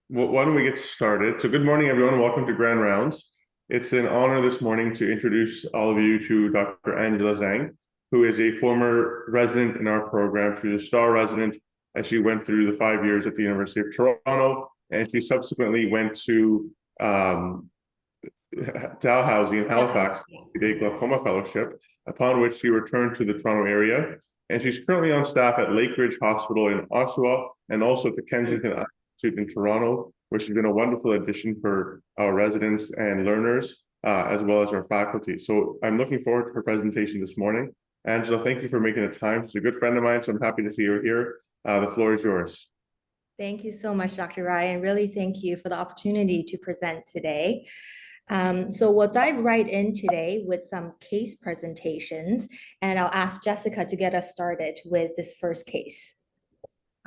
Well, why don't we get started? So, good morning, everyone. Welcome to Grand Rounds. It's an honor this morning to introduce all of you to Dr. Angela Zhang, who is a former resident in our program. She was a star resident as she went through the 5 years at the University of Toronto, and she subsequently went to Dalhousie in Halifax to get a glaucoma fellowship, upon which she returned to the Toronto area. And she's currently on staff at Lakeridge Hospital in Oshawa and also at the Kensington Institute in Toronto, which has been a wonderful addition for our residents and learners, as well as our faculty. So I'm looking forward to her presentation this morning. Angela, thank you for making the time. She's a good friend of mine, so I'm happy to see her here. The floor is yours. Thank you so much, Dr. Ryan. Really thank you for the opportunity to present today. So we'll dive right in today with some case presentations, and I'll ask Jessica to get us started with this first case.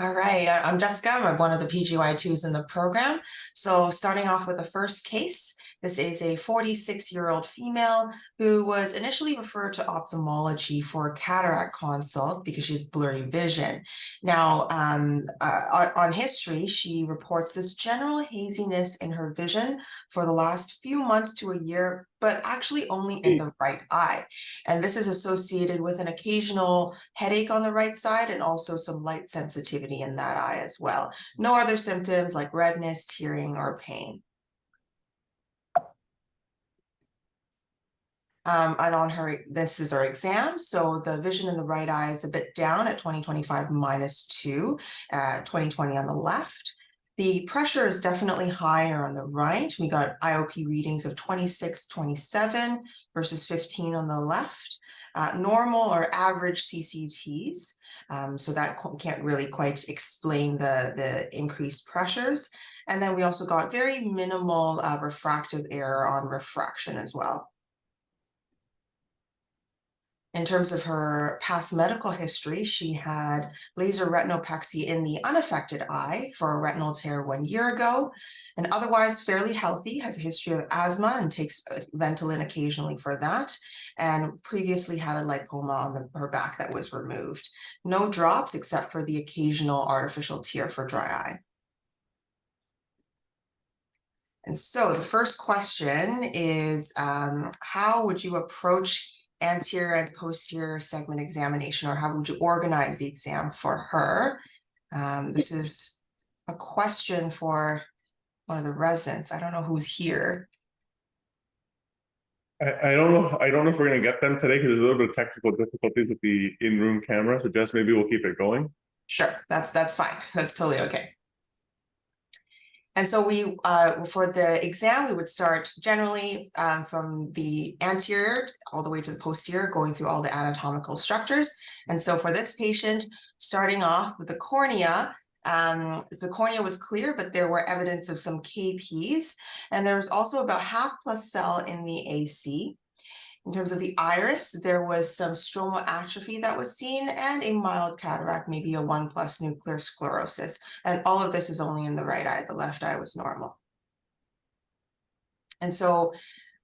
All right, I'm Jessica. I'm one of the PGY2s in the program. So starting off with the first case, this is a 46-year-old female who was initially referred to ophthalmology for a cataract consult because she has blurry vision. Now, on history, she reports this general haziness in her vision for the last few months to a year, but actually only in the right eye. And this is associated with an occasional headache on the right side and also some light sensitivity in that eye as well. No other symptoms like redness, tearing, or pain. And on her, this is her exam. So the vision in the right eye is a bit down at 20/25 -2, 20/20 on the left. The pressure is definitely higher on the right. We got IOP readings of 26/27 versus 15 on the left. Normal or average CCTs. So that can't really quite explain the increased pressures. And then we also got very minimal refractive error on refraction as well. In terms of her past medical history, she had laser retinopexy in the unaffected eye for a retinal tear 1 year ago, and otherwise fairly healthy, has a history of asthma and takes Ventolin occasionally for that, and previously had a lipoma on her back that was removed. No drops except for the occasional artificial tear for dry eye. And so the first question is, how would you approach anterior and posterior segment examination, or how would you organize the exam for her? This is a question for one of the residents. I don't know who's here. I don't know. I don't know if we're going to get them today because there's a little bit of technical difficulties with the in-room camera. So Jess, maybe we'll keep it going. Sure, that's fine. That's totally okay. And so we, for the exam, we would start generally from the anterior all the way to the posterior, going through all the anatomical structures. And so for this patient, starting off with the cornea, the cornea was clear, but there were evidence of some KPs. And there was also about half plus cell in the AC. In terms of the iris, there was some stromal atrophy that was seen and a mild cataract, maybe a 1+ nuclear sclerosis. And all of this is only in the right eye. The left eye was normal. And so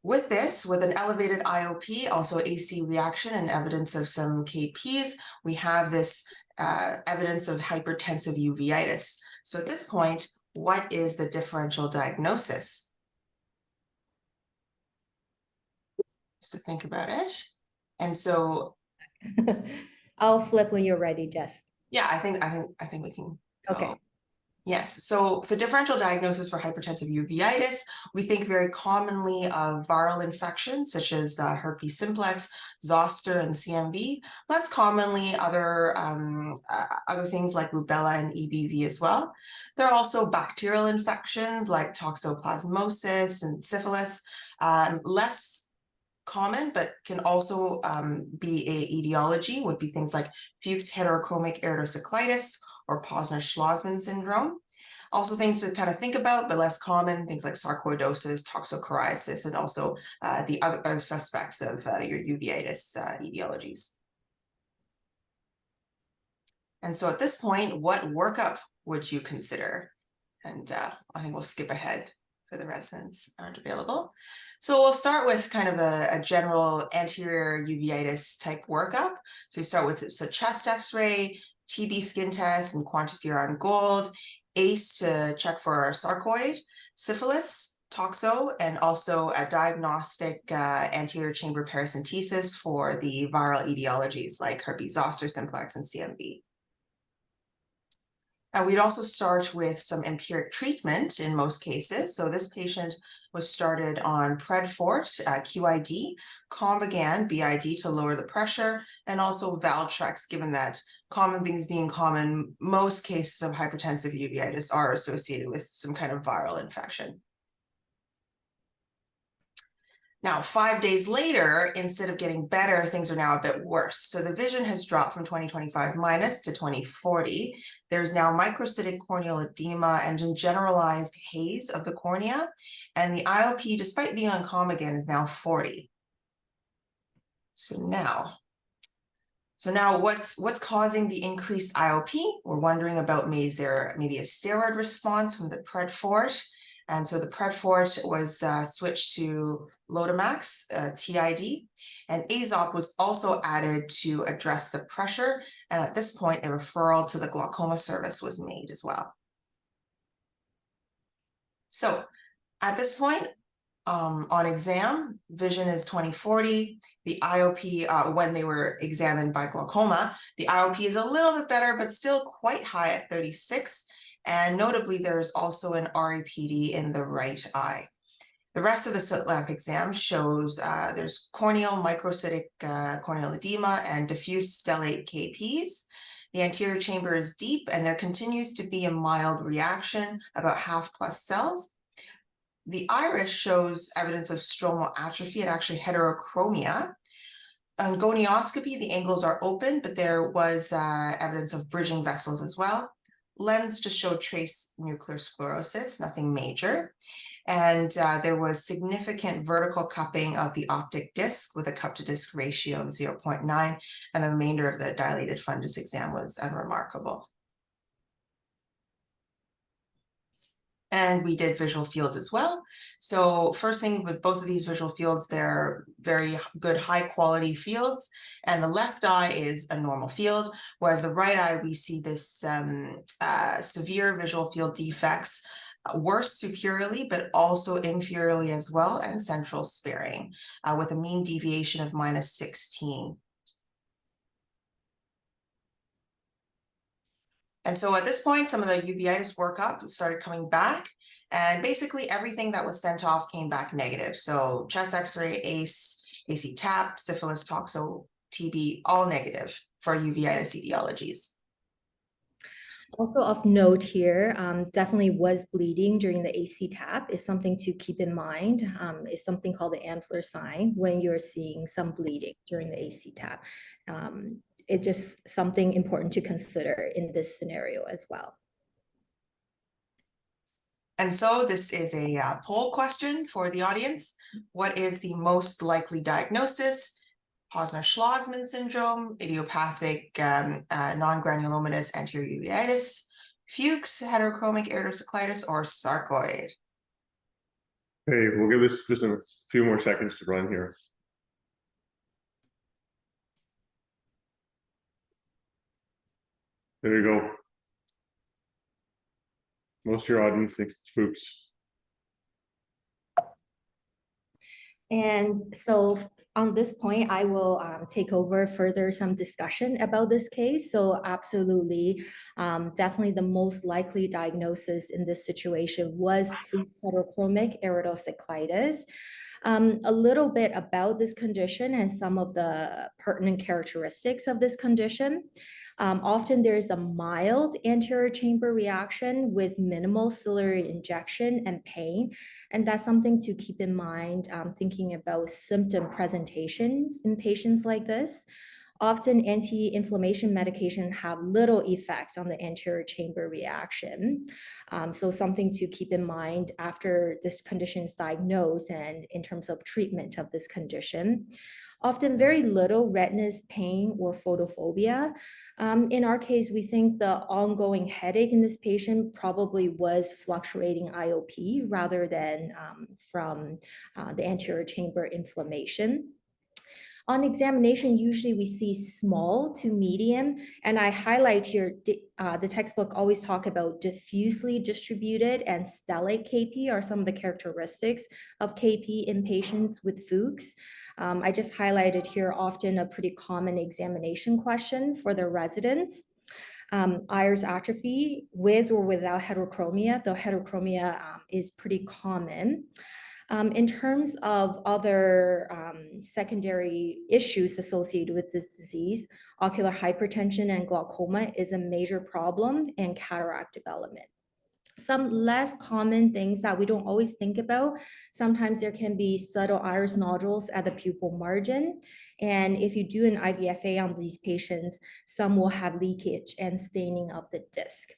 with this, with an elevated IOP, also AC reaction and evidence of some KPs, we have this evidence of hypertensive uveitis. So at this point, what is the differential diagnosis? To think about it. And so I'll flip when you're ready, Jess. Yeah, I think we can go. Okay. Yes, so the differential diagnosis for hypertensive uveitis, we think very commonly of viral infections such as herpes simplex, zoster, and CMV. Less commonly other things like rubella and EBV as well. There are also bacterial infections like toxoplasmosis and syphilis. Less common, but can also be a etiology, would be things like Fuchs heterochromic iridocyclitis or Posner-Schlossman syndrome. Also things to kind of think about, but less common, things like sarcoidosis, toxocariasis, and also the other suspects of your uveitis etiologies. And so at this point, what workup would you consider? And I think we'll skip ahead for the residents aren't available. So we'll start with kind of a general anterior uveitis type workup. So we start with a chest x-ray, TB skin test, and quantiferon gold. ACE to check for sarcoid, syphilis, toxo, and also a diagnostic anterior chamber paracentesis for the viral etiologies like herpes zoster simplex and CMV. And we'd also start with some empiric treatment in most cases. So this patient was started on Predfort, QID, Combigan, BID to lower the pressure, and also Valtrex, given that common things being common, most cases of hypertensive uveitis are associated with some kind of viral infection. Now, 5 days later, instead of getting better, things are now a bit worse. So the vision has dropped from 20/25 minus to 20/40. There's now microcytic corneal edema and a generalized haze of the cornea. And the IOP, despite being on Combigan, is now 40. So now what's causing the increased IOP? We're wondering about, is there maybe a steroid response from the Predfort? And so the Predfort was switched to Lotemax, TID, and Azop was also added to address the pressure. And at this point, a referral to the glaucoma service was made as well. So at this point, on exam, vision is 20/40. The IOP, when they were examined by glaucoma, the IOP is a little bit better, but still quite high at 36. And notably, there's also an RAPD in the right eye. The rest of the slit lamp exam shows there's corneal microcytic corneal edema and diffuse stellate KPs. The anterior chamber is deep, and there continues to be a mild reaction, about half plus cells. The iris shows evidence of stromal atrophy and actually heterochromia. On gonioscopy, the angles are open, but there was evidence of bridging vessels as well. Lens just showed trace nuclear sclerosis, nothing major. And there was significant vertical cupping of the optic disc with a cup to disc ratio of 0.9, and the remainder of the dilated fundus exam was unremarkable. And we did visual fields as well. So first thing with both of these visual fields, they're very good high quality fields. And the left eye is a normal field, whereas the right eye, we see this severe visual field defects, worse superiorly, but also inferiorly as well, and central sparing, with a mean deviation of -16. And so at this point, some of the uveitis workup started coming back, and basically everything that was sent off came back negative. So chest x-ray, ACE, AC tap, syphilis, toxo, TB, all negative for uveitis etiologies. Also of note here, definitely was bleeding during the AC tap is something to keep in mind. It's something called the Ampler sign when you're seeing some bleeding during the AC tap. It's just something important to consider in this scenario as well. And so this is a poll question for the audience. What is the most likely diagnosis? Posner-Schlossman syndrome, idiopathic non-granulomatous anterior uveitis, Fuchs, heterochromic iridocyclitis, or sarcoid? Okay, we'll give this just a few more seconds to run here. There you go. Most of your audience thinks it's Fuchs. And so on this point, I will take over further some discussion about this case. So absolutely, definitely the most likely diagnosis in this situation was Fuchs heterochromic iridocyclitis. A little bit about this condition and some of the pertinent characteristics of this condition. Often there's a mild anterior chamber reaction with minimal ciliary injection and pain. And that's something to keep in mind thinking about symptom presentations in patients like this. Often anti-inflammation medication have little effects on the anterior chamber reaction. So something to keep in mind after this condition is diagnosed and in terms of treatment of this condition. Often very little redness, pain, or photophobia. In our case, we think the ongoing headache in this patient probably was fluctuating IOP rather than from the anterior chamber inflammation. On examination, usually we see small to medium, and I highlight here, the textbook always talk about diffusely distributed and stellate KP are some of the characteristics of KP in patients with Fuchs. I just highlighted here often a pretty common examination question for the residents. Iris atrophy with or without heterochromia, though heterochromia is pretty common. In terms of other secondary issues associated with this disease, ocular hypertension and glaucoma is a major problem in cataract development. Some less common things that we don't always think about, sometimes there can be subtle iris nodules at the pupil margin. And if you do an IVFA on these patients, some will have leakage and staining of the disc.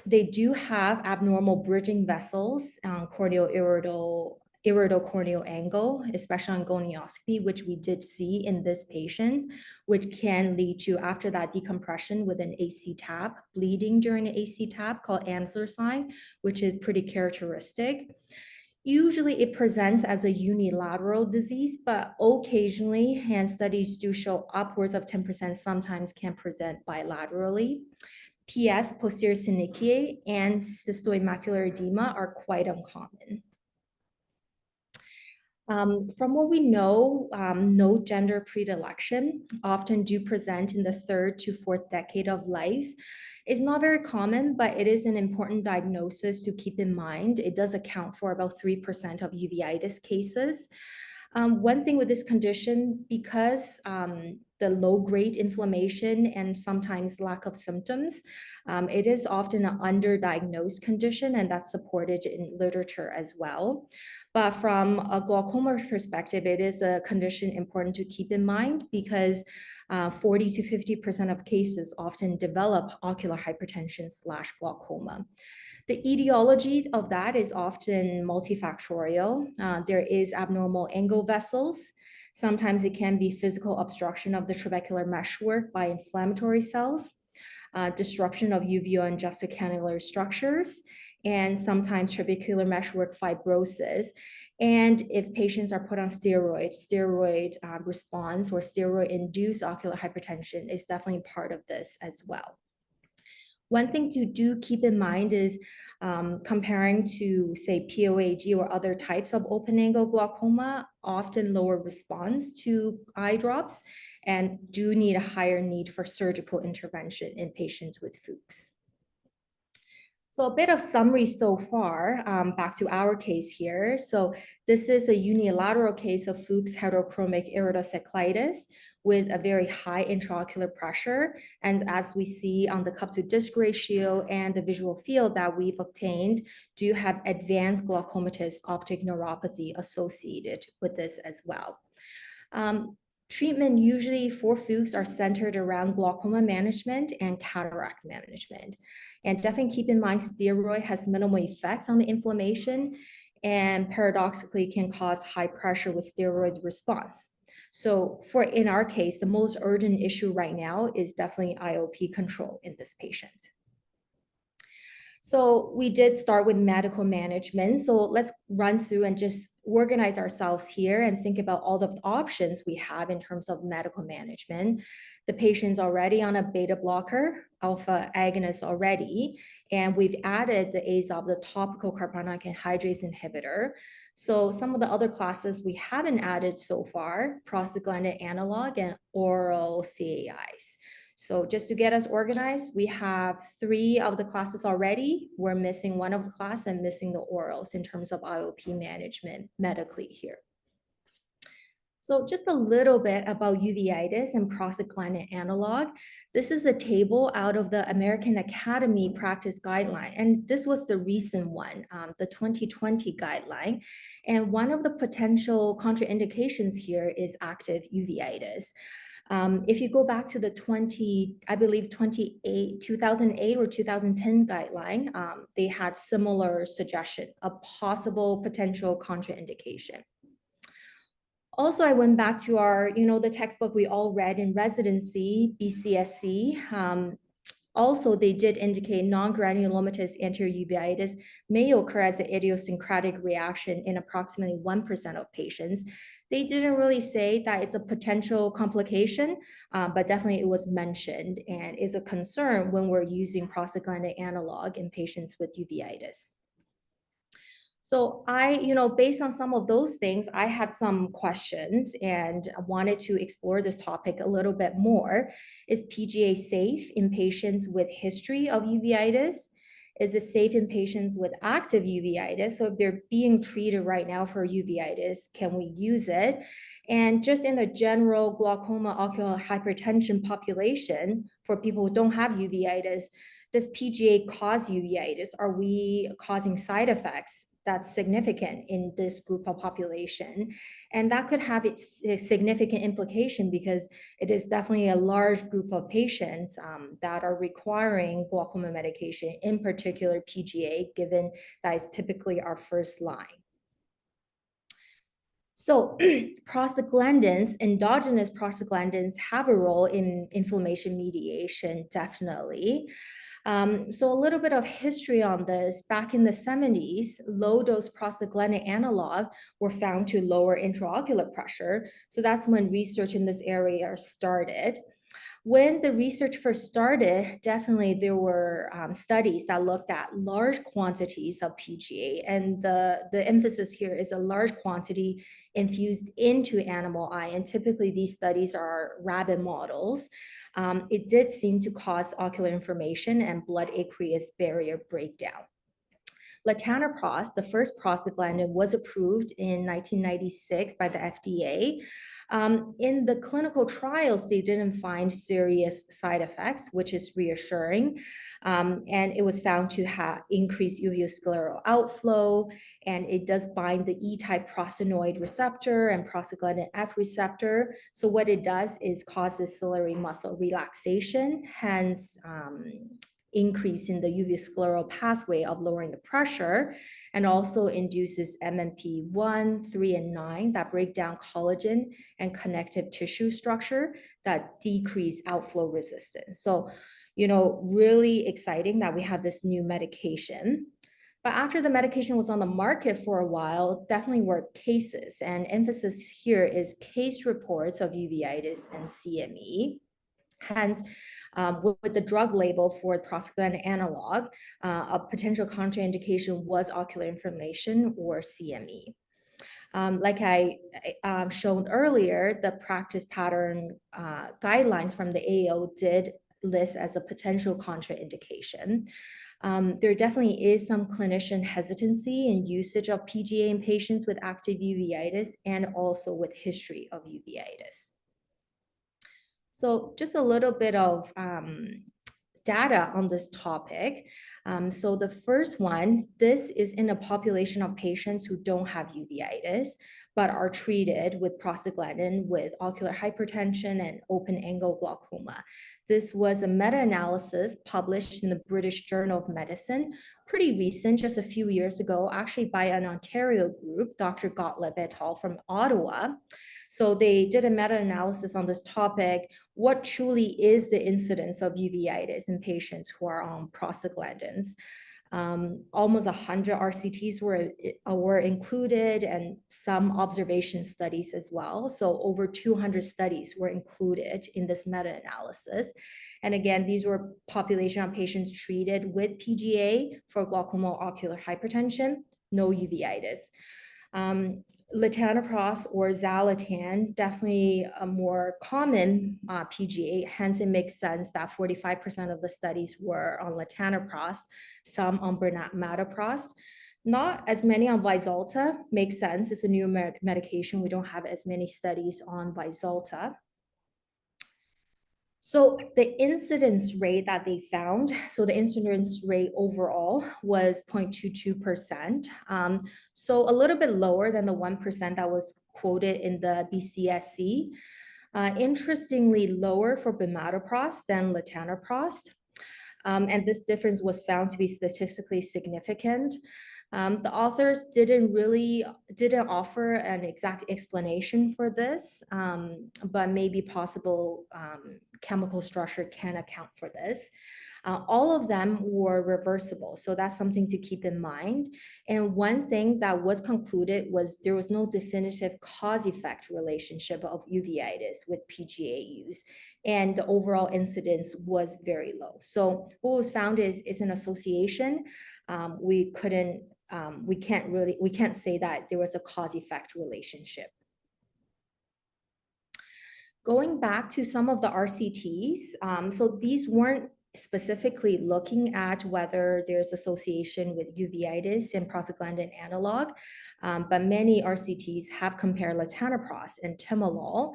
They do have abnormal bridging vessels, iridocorneal angle, especially on gonioscopy, which we did see in this patient, which can lead to, after that decompression with an AC tap, bleeding during an AC tap called Amsler sign, which is pretty characteristic. Usually it presents as a unilateral disease, but occasionally, and studies do show upwards of 10% sometimes can present bilaterally. PS, posterior synechiae, and cystoid macular edema are quite uncommon. From what we know, no gender predilection often do present in the 3rd to 4th decade of life. It's not very common, but it is an important diagnosis to keep in mind. It does account for about 3% of uveitis cases. One thing with this condition, because the low-grade inflammation and sometimes lack of symptoms, it is often an underdiagnosed condition, and that's supported in literature as well. But from a glaucoma perspective, it is a condition important to keep in mind because 40 to 50% of cases often develop ocular hypertension / glaucoma. The etiology of that is often multifactorial. There is abnormal angle vessels. Sometimes it can be physical obstruction of the trabecular meshwork by inflammatory cells, disruption of uveal and juxtacannular structures, and sometimes trabecular meshwork fibrosis. And if patients are put on steroid response or steroid-induced ocular hypertension is definitely part of this as well. One thing to do keep in mind is comparing to, say, POAG or other types of open-angle glaucoma, often lower response to eye drops and do need a higher need for surgical intervention in patients with Fuchs. So a bit of summary so far, back to our case here. So this is a unilateral case of Fuchs heterochromic iridocyclitis with a very high intraocular pressure. And as we see on the cup to disc ratio and the visual field that we've obtained, do have advanced glaucomatous optic neuropathy associated with this as well. Treatment usually for Fuchs are centered around glaucoma management and cataract management. And definitely keep in mind, steroid has minimal effects on the inflammation and paradoxically can cause high pressure with steroids response. So in our case, the most urgent issue right now is definitely IOP control in this patient. So we did start with medical management. So let's run through and just organize ourselves here and think about all the options we have in terms of medical management. The patient's already on a beta blocker, alpha agonist already, and we've added the AZOB, the topical carbonic anhydrase inhibitor. So some of the other classes we haven't added so far, prostaglandin analog and oral CAIs. So just to get us organized, we have 3 of the classes already. We're missing 1 of the class and missing the orals in terms of IOP management medically here. So just a little bit about uveitis and prostaglandin analog. This is a table out of the American Academy Practice Guideline, and this was the recent one, the 2020 guideline. And one of the potential contraindications here is active uveitis. If you go back to the 2008 or 2010 guideline, they had similar suggestion, a possible potential contraindication. Also, I went back to our, the textbook we all read in residency, BCSC. Also, they did indicate non-granulomatous anterior uveitis may occur as an idiosyncratic reaction in approximately 1% of patients. They didn't really say that it's a potential complication, but definitely it was mentioned and is a concern when we're using prostaglandin analog in patients with uveitis. So based on some of those things, I had some questions and I wanted to explore this topic a little bit more. Is PGA safe in patients with history of uveitis? Is it safe in patients with active uveitis? So if they're being treated right now for uveitis, can we use it? And just in a general glaucoma ocular hypertension population for people who don't have uveitis, does PGA cause uveitis? Are we causing side effects that's significant in this group of population? And that could have its significant implication because it is definitely a large group of patients that are requiring glaucoma medication, in particular PGA, given that is typically our first line. So prostaglandins, endogenous prostaglandins have a role in inflammation mediation, definitely. So a little bit of history on this. Back in the 70s, low-dose prostaglandin analog were found to lower intraocular pressure. So that's when research in this area started. When the research first started, definitely there were studies that looked at large quantities of PGA, and the emphasis here is a large quantity infused into animal eye, and typically these studies are rabbit models. It did seem to cause ocular inflammation and blood aqueous barrier breakdown. Latanoprost, the first prostaglandin, was approved in 1996 by the FDA. In the clinical trials, they didn't find serious side effects, which is reassuring. And it was found to have increased uveoscleral outflow, and it does bind the E-type prostanoid receptor and prostaglandin F receptor. So what it does is causes ciliary muscle relaxation, hence increase in the uveoscleral pathway of lowering the pressure, and also induces MMP 1, 3, and 9 that break down collagen and connective tissue structure that decrease outflow resistance. So, really exciting that we have this new medication. But after the medication was on the market for a while, definitely were cases, and emphasis here is case reports of uveitis and CME. Hence, with the drug label for prostaglandin analog, a potential contraindication was ocular inflammation or CME. Like I showed earlier, the practice pattern guidelines from the AO did list as a potential contraindication. There definitely is some clinician hesitancy in usage of PGA in patients with active uveitis and also with history of uveitis. So just a little bit of data on this topic. So the first one, this is in a population of patients who don't have uveitis, but are treated with prostaglandin with ocular hypertension and open-angle glaucoma. This was a meta-analysis published in the British Journal of Medicine, pretty recent, just a few years ago, actually by an Ontario group, Dr. Gottlieb et al. From Ottawa. So they did a meta-analysis on this topic. What truly is the incidence of uveitis in patients who are on prostaglandins? Almost 100 RCTs were included and some observation studies as well. So over 200 studies were included in this meta-analysis. And again, these were population of patients treated with PGA for glaucoma or ocular hypertension, no uveitis. Latanoprost or Xalatan, definitely a more common PGA, hence it makes sense that 45% of the studies were on latanoprost, some on bimatoprost. Not as many on Vyzulta, makes sense, it's a new medication, we don't have as many studies on Vyzulta. So the incidence rate that they found, so the incidence rate overall was 0.22%. So a little bit lower than the 1% that was quoted in the BCSC. Interestingly lower for bimatoprost than latanoprost. And this difference was found to be statistically significant. The authors didn't offer an exact explanation for this, but maybe possible chemical structure can account for this. All of them were reversible. So that's something to keep in mind. And one thing that was concluded was there was no definitive cause-effect relationship of uveitis with PGA use, and the overall incidence was very low. So what was found is an association. We can't say that there was a cause-effect relationship. Going back to some of the RCTs, so these weren't specifically looking at whether there's association with uveitis and prostaglandin analog, but many RCTs have compared latanoprost and timolol.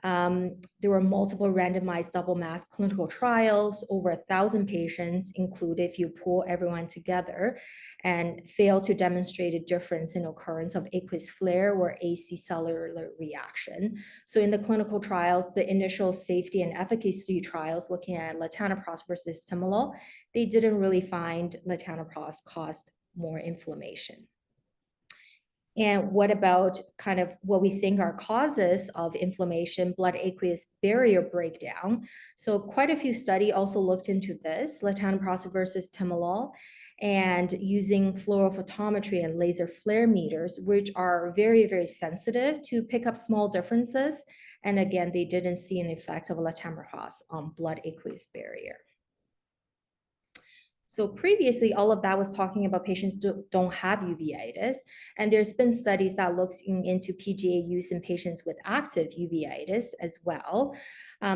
There were multiple randomized double-masked clinical trials, over 1,000 patients included if you pull everyone together, and failed to demonstrate a difference in occurrence of aqueous flare or AC cellular reaction. So in the clinical trials, the initial safety and efficacy trials looking at latanoprost versus timolol, they didn't really find latanoprost caused more inflammation. And what about kind of what we think are causes of inflammation, blood aqueous barrier breakdown? So quite a few studies also looked into this, latanoprost versus timolol, and using fluorophotometry and laser flare meters, which are very, very sensitive to pick up small differences. And again, they didn't see an effect of latanoprost on blood aqueous barrier. So previously, all of that was talking about patients don't have uveitis, and there's been studies that looks into PGA use in patients with active uveitis as well.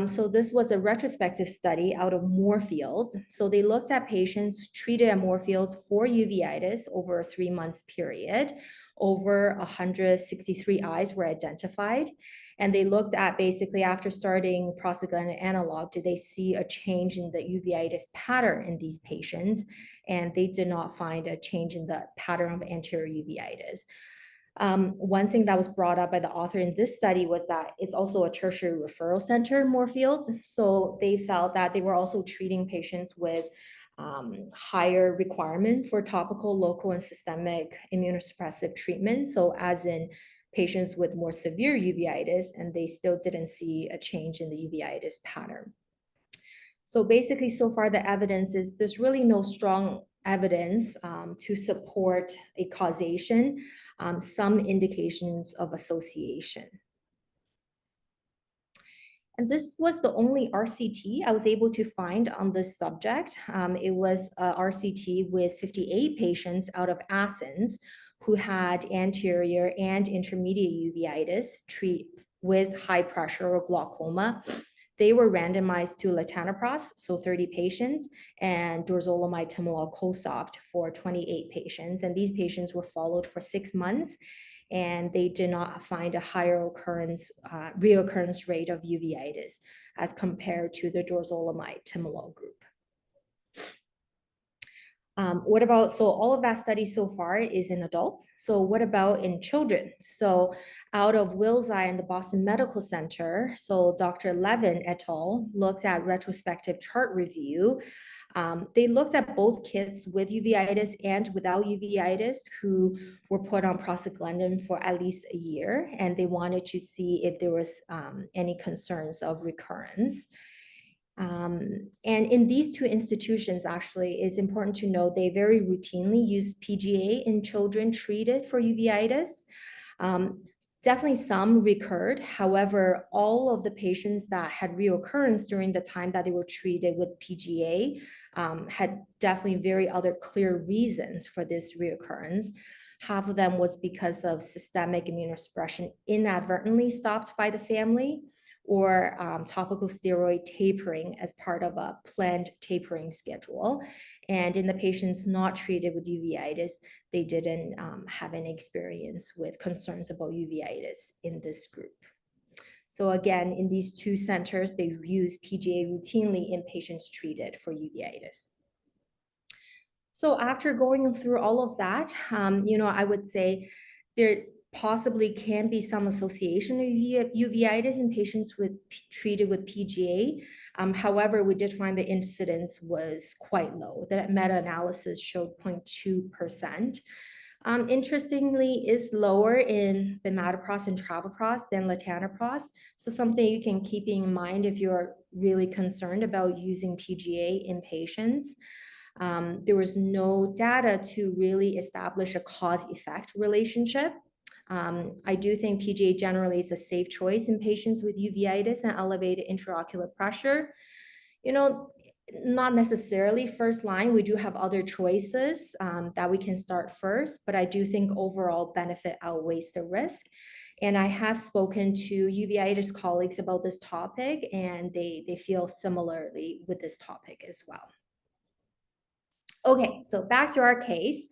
So this was a retrospective study out of Moorfields. So they looked at patients treated at Moorfields for uveitis over a 3-month period. Over 163 eyes were identified. And they looked at basically after starting prostaglandin analog, did they see a change in the uveitis pattern in these patients? And they did not find a change in the pattern of anterior uveitis. One thing that was brought up by the author in this study was that it's also a tertiary referral center, Moorfields. So they felt that they were also treating patients with higher requirement for topical, local, and systemic immunosuppressive treatment. So as in patients with more severe uveitis, and they still didn't see a change in the uveitis pattern. So basically, so far the evidence is there's really no strong evidence to support a causation, some indications of association. And this was the only RCT I was able to find on this subject. It was a RCT with 58 patients out of Athens who had anterior and intermediate uveitis treated with high pressure or glaucoma. They were randomized to latanoprost, so 30 patients, and dorzolamide timolol co-soft for 28 patients. And these patients were followed for 6 months, and they did not find a higher reoccurrence rate of uveitis as compared to the dorzolamide timolol group. So all of that study so far is in adults. So what about in children? So out of Will's Eye and the Boston Medical Center, so Dr. Levin et al. Looked at retrospective chart review. They looked at both kids with uveitis and without uveitis who were put on prostaglandin for at least a year, and they wanted to see if there was any concerns of recurrence. And in these two institutions, actually, it's important to know they very routinely use PGA in children treated for uveitis. Definitely some recurred. However, all of the patients that had reoccurrence during the time that they were treated with PGA had definitely very other clear reasons for this reoccurrence. Half of them was because of systemic immunosuppression inadvertently stopped by the family, or topical steroid tapering as part of a planned tapering schedule. And in the patients not treated with uveitis, they didn't have any experience with concerns about uveitis in this group. So again, in these two centers, they use PGA routinely in patients treated for uveitis. So after going through all of that, I would say there possibly can be some association of uveitis in patients treated with PGA. However, we did find the incidence was quite low. The meta-analysis showed 0.2%. Interestingly, is lower in bimatoprost and travoprost than latanoprost. So something you can keep in mind if you're really concerned about using PGA in patients. There was no data to really establish a cause-effect relationship. I do think PGA generally is a safe choice in patients with uveitis and elevated intraocular pressure. Not necessarily first line. We do have other choices that we can start first, but I do think overall benefit outweighs the risk. And I have spoken to uveitis colleagues about this topic, and they feel similarly with this topic as well. Okay, so back to our case.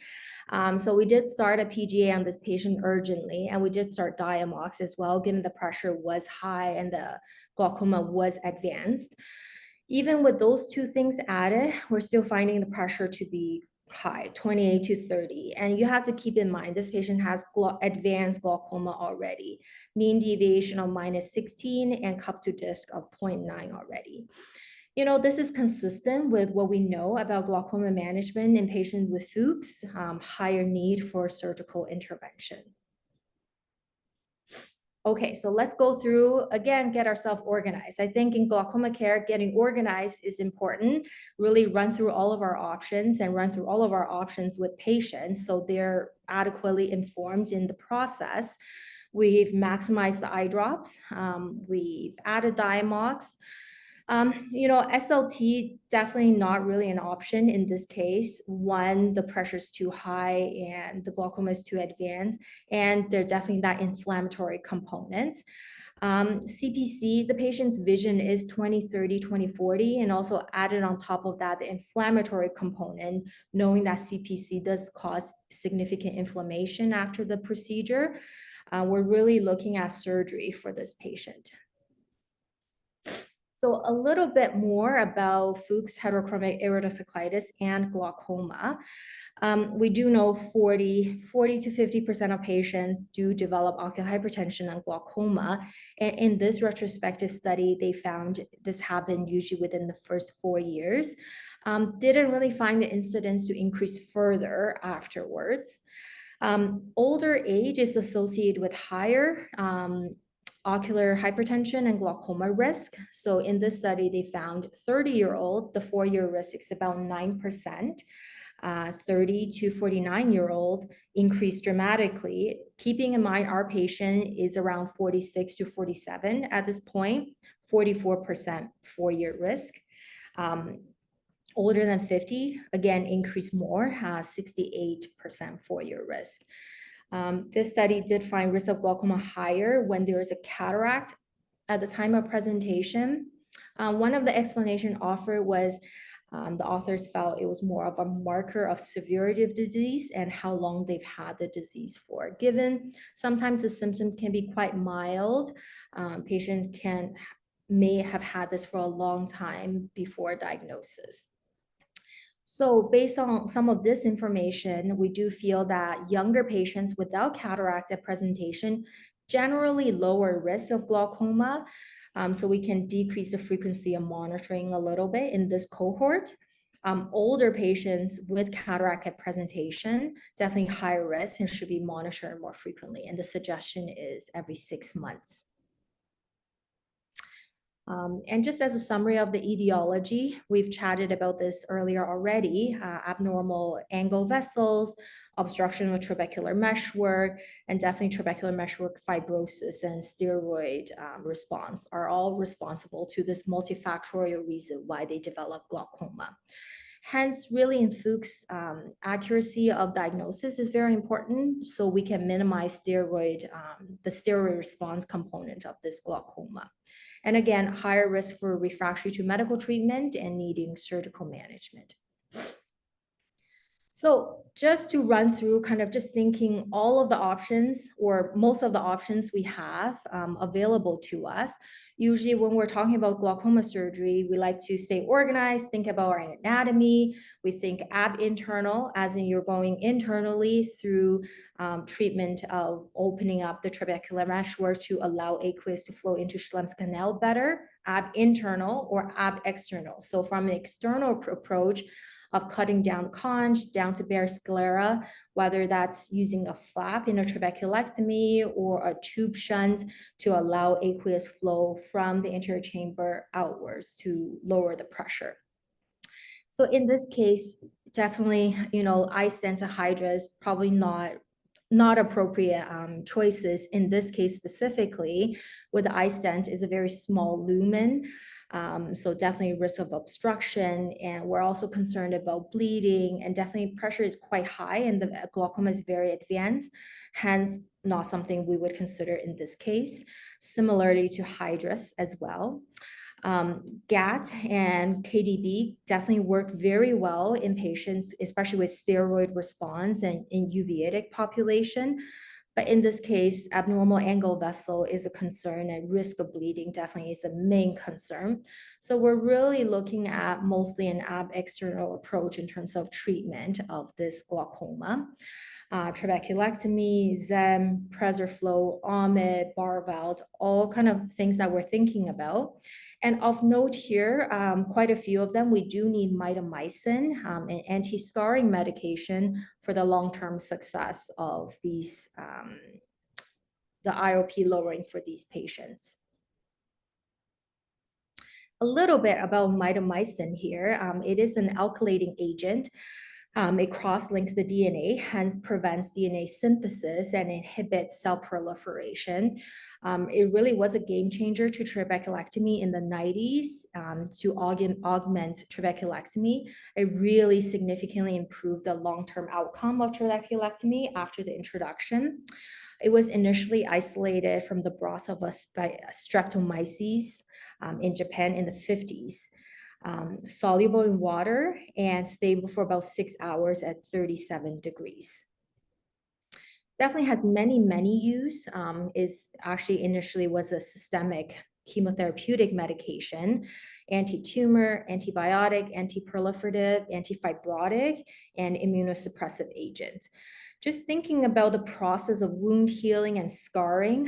So we did start a PGA on this patient urgently, and we did start Diamox as well, given the pressure was high and the glaucoma was advanced. Even with those two things added, we're still finding the pressure to be high, 28 to 30. And you have to keep in mind, this patient has advanced glaucoma already, mean deviation of -16 and cup to disc of 0.9 already. This is consistent with what we know about glaucoma management in patients with Fuchs, higher need for surgical intervention. Okay, so let's go through, again, get ourselves organized. I think in glaucoma care, getting organized is important. Really run through all of our options and run through all of our options with patients so they're adequately informed in the process. We've maximized the eye drops. We've added Diamox. SLT definitely not really an option in this case. One, the pressure is too high and the glaucoma is too advanced, and there's definitely that inflammatory component. CPC, the patient's vision is 20/30, 20/40, and also added on top of that, the inflammatory component, knowing that CPC does cause significant inflammation after the procedure. We're really looking at surgery for this patient. So a little bit more about Fuchs heterochromic iridocyclitis and glaucoma. We do know 40 to 50% of patients do develop ocular hypertension and glaucoma. And in this retrospective study, they found this happened usually within the first 4 years. Didn't really find the incidence to increase further afterwards. Older age is associated with higher ocular hypertension and glaucoma risk. So in this study, they found 30-year-old, the 4-year risk is about 9%. 30 to 49-year-old increased dramatically. Keeping in mind our patient is around 46 to 47 at this point, 44% 4-year risk. Older than 50, again, increased more, 68% 4-year risk. This study did find risk of glaucoma higher when there is a cataract at the time of presentation. One of the explanation offered was the authors felt it was more of a marker of severity of disease and how long they've had the disease for. Given sometimes the symptom can be quite mild, patients may have had this for a long time before diagnosis. So based on some of this information, we do feel that younger patients without cataract at presentation generally lower risk of glaucoma. So we can decrease the frequency of monitoring a little bit in this cohort. Older patients with cataract at presentation, definitely higher risk and should be monitored more frequently. And the suggestion is every 6 months. And just as a summary of the etiology, we've chatted about this earlier already, abnormal angle vessels, obstruction of trabecular meshwork, and definitely trabecular meshwork fibrosis and steroid response are all responsible to this multifactorial reason why they develop glaucoma. Hence, really in Fuchs, accuracy of diagnosis is very important so we can minimize the steroid response component of this glaucoma. And again, higher risk for refractory to medical treatment and needing surgical management. So just to run through, kind of just thinking all of the options or most of the options we have available to us. Usually when we're talking about glaucoma surgery, we like to stay organized, think about our anatomy. We think ab internal, as in you're going internally through treatment of opening up the trabecular meshwork to allow aqueous to flow into Schlemm's canal better, ab internal or ab external. So from an external approach, of cutting down conch down to bare sclera, whether that's using a flap in a trabeculectomy or a tube shunt to allow aqueous flow from the anterior chamber outwards to lower the pressure. So in this case, definitely, iStent to Hydra is probably not appropriate choices in this case specifically. With the iStent is a very small lumen, so definitely risk of obstruction, and we're also concerned about bleeding, and definitely pressure is quite high and the glaucoma is very advanced, hence not something we would consider in this case. Similarly to Hydrus as well. GAT and KDB definitely work very well in patients, especially with steroid response and in uveitic population. But in this case, abnormal angle vessel is a concern, and risk of bleeding definitely is a main concern. So we're really looking at mostly an ab-external approach in terms of treatment of this glaucoma. Trabeculectomy, XEM, PreserFlow, OMID, Barveld, all kind of things that we're thinking about. And of note here, quite a few of them, we do need mitomycin, an anti-scarring medication for the long-term success of these, the IOP lowering for these patients. A little bit about mitomycin here. It is an alkylating agent. It cross-links the DNA, hence prevents DNA synthesis and inhibits cell proliferation. It really was a game changer to trabeculectomy in the 90s to augment trabeculectomy. It really significantly improved the long-term outcome of trabeculectomy after the introduction. It was initially isolated from the broth of a streptomyces in Japan in the 50s. Soluble in water and stable for about 6 hours at 37 degrees. Definitely has many use. Is actually initially was a systemic chemotherapeutic medication, anti-tumor, antibiotic, anti-proliferative, anti-fibrotic, and immunosuppressive agent. Just thinking about the process of wound healing and scarring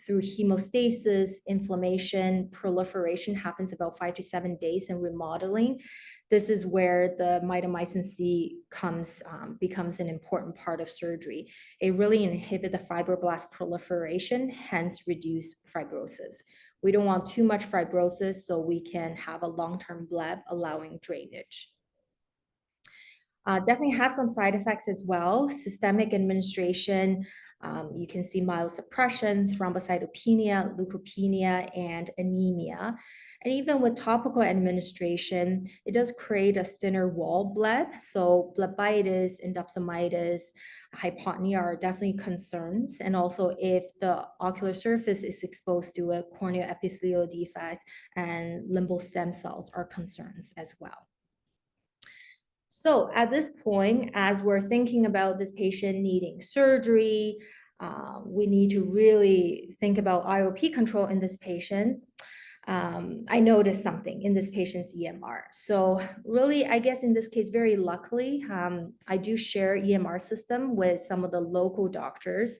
through hemostasis, inflammation, proliferation happens about 5 to 7 days, and remodeling. This is where the mitomycin C becomes an important part of surgery. It really inhibits the fibroblast proliferation, hence reduce fibrosis. We don't want too much fibrosis, so we can have a long-term bleb allowing drainage. Definitely have some side effects as well. Systemic administration, you can see myelosuppression, thrombocytopenia, leukopenia, and anemia. And even with topical administration, it does create a thinner wall bleb. So blebitis, endophthalmitis, hypotony are definitely concerns. And also if the ocular surface is exposed to a corneal epithelial defect and limbal stem cells are concerns as well. So at this point, as we're thinking about this patient needing surgery, we need to really think about IOP control in this patient. I noticed something in this patient's EMR. So really, I guess in this case, very luckily, I do share EMR system with some of the local doctors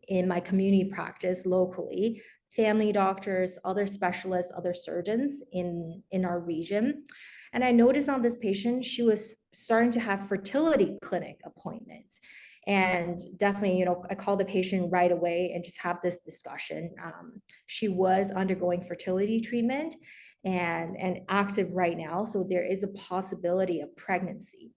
in my community practice locally, family doctors, other specialists, other surgeons in our region. And I noticed on this patient, she was starting to have fertility clinic appointments. And definitely, I called the patient right away and just have this discussion. She was undergoing fertility treatment and active right now. So there is a possibility of pregnancy.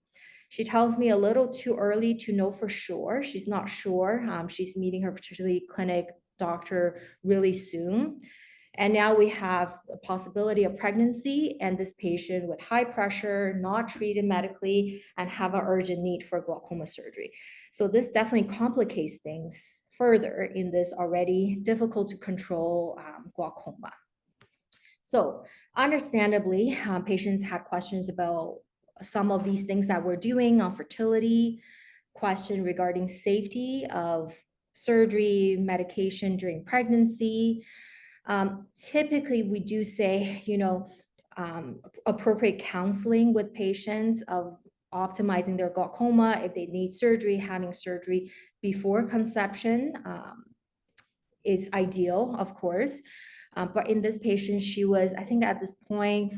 She tells me a little too early to know for sure. She's not sure. She's meeting her fertility clinic doctor really soon. And now we have a possibility of pregnancy and this patient with high pressure, not treated medically, and have an urgent need for glaucoma surgery. So this definitely complicates things further in this already difficult to control glaucoma. So understandably, patients had questions about some of these things that we're doing on fertility, question regarding safety of surgery, medication during pregnancy. Typically, we do say, appropriate counseling with patients of optimizing their glaucoma. If they need surgery, having surgery before conception is ideal, of course. But in this patient, she was, I think at this point,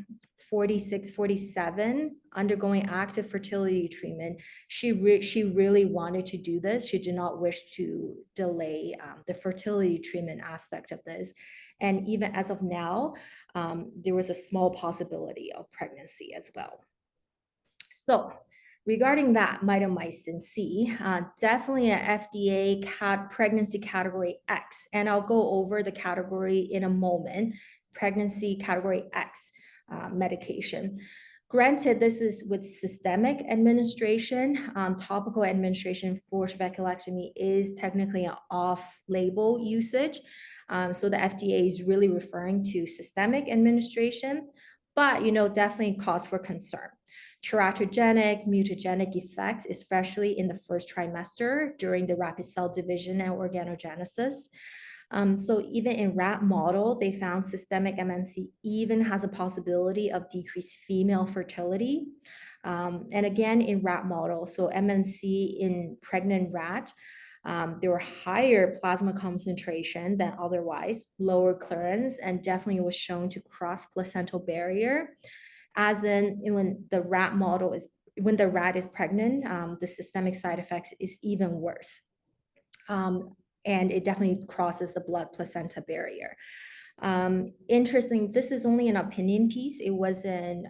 46, 47, undergoing active fertility treatment. She really wanted to do this. She did not wish to delay the fertility treatment aspect of this. And even as of now, there was a small possibility of pregnancy as well. So regarding that, mitomycin C, definitely an FDA pregnancy category X, and I'll go over the category in a moment, pregnancy category X medication. Granted, this is with systemic administration. Topical administration for trabeculectomy is technically an off-label usage. So the FDA is really referring to systemic administration, but definitely cause for concern. Teratogenic, mutagenic effects, especially in the first trimester during the rapid cell division and organogenesis. So even in rat model, they found systemic MMC even has a possibility of decreased female fertility. And again, in rat model, so MMC in pregnant rat, there were higher plasma concentration than otherwise, lower clearance, and definitely was shown to cross placental barrier. As in when the rat is pregnant, the systemic side effects is even worse. And it definitely crosses the blood placenta barrier. Interesting, this is only an opinion piece. It wasn't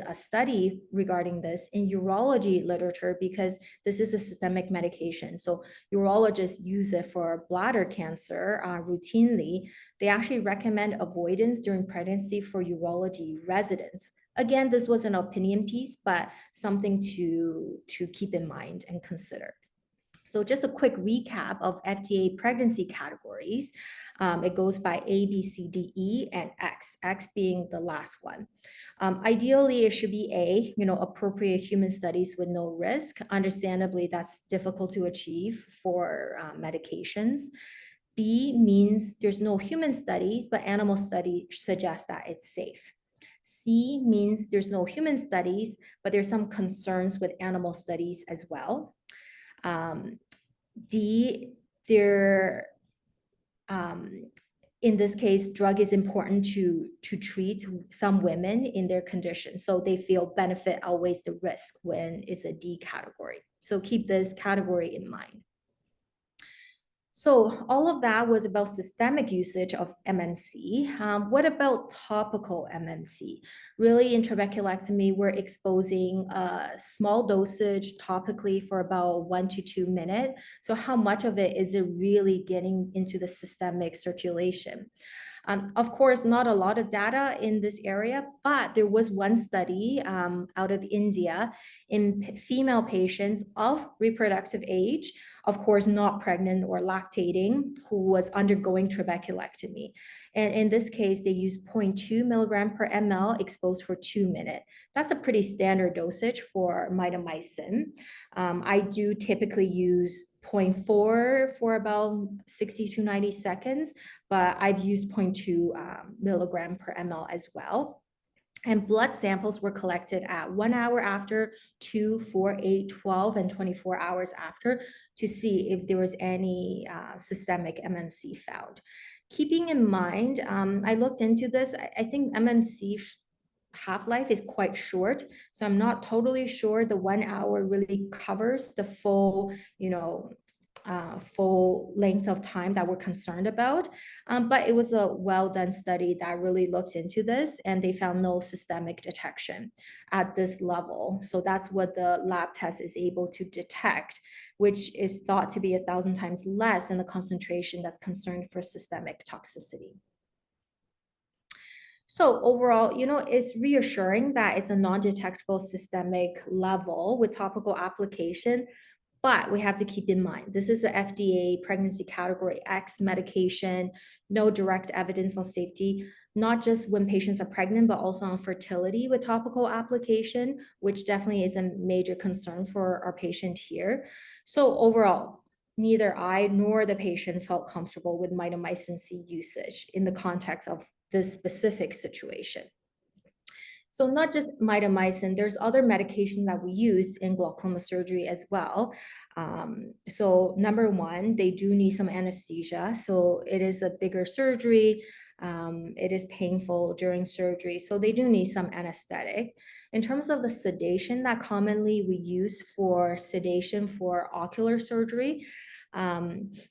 a study regarding this in urology literature because this is a systemic medication. So urologists use it for bladder cancer routinely. They actually recommend avoidance during pregnancy for urology residents. Again, this was an opinion piece, but something to keep in mind and consider. So just a quick recap of FDA pregnancy categories. It goes by A, B, C, D, E, and X, X being the last one. Ideally, it should be A, appropriate human studies with no risk. Understandably, that's difficult to achieve for medications. B means there's no human studies, but animal studies suggest that it's safe. C means there's no human studies, but there's some concerns with animal studies as well. D, in this case, drug is important to treat some women in their condition. So they feel benefit outweighs the risk when it's a D category. So keep this category in mind. So all of that was about systemic usage of MMC. What about topical MMC? Really, in trabeculectomy, we're exposing a small dosage topically for about 1 to 2 minutes. So how much of it is it really getting into the systemic circulation? Of course, not a lot of data in this area, but there was one study out of India in female patients of reproductive age, of course, not pregnant or lactating, who was undergoing trabeculectomy. And in this case, they used 0.2 milligram per ml exposed for 2 minutes. That's a pretty standard dosage for mitomycin. I do typically use 0.4 for about 60 to 90 seconds, but I've used 0.2 milligram per ml as well. And blood samples were collected at 1 hour after, 2, 4, 8, 12, and 24 hours after to see if there was any systemic MMC found. Keeping in mind, I looked into this, I think MMC half-life is quite short, so I'm not totally sure the 1 hour really covers the full, full length of time that we're concerned about. But it was a well-done study that really looked into this, and they found no systemic detection at this level. So that's what the lab test is able to detect, which is thought to be 1,000 times less than the concentration that's concerned for systemic toxicity. So overall, it's reassuring that it's a non-detectable systemic level with topical application, but we have to keep in mind, this is the FDA pregnancy category X medication, no direct evidence on safety, not just when patients are pregnant, but also on fertility with topical application, which definitely is a major concern for our patient here. So overall, neither I nor the patient felt comfortable with mitomycin C usage in the context of this specific situation. So not just mitomycin, there's other medications that we use in glaucoma surgery as well. So number one, they do need some anesthesia. So it is a bigger surgery. It is painful during surgery, so they do need some anesthetic. In terms of the sedation that commonly we use for sedation for ocular surgery,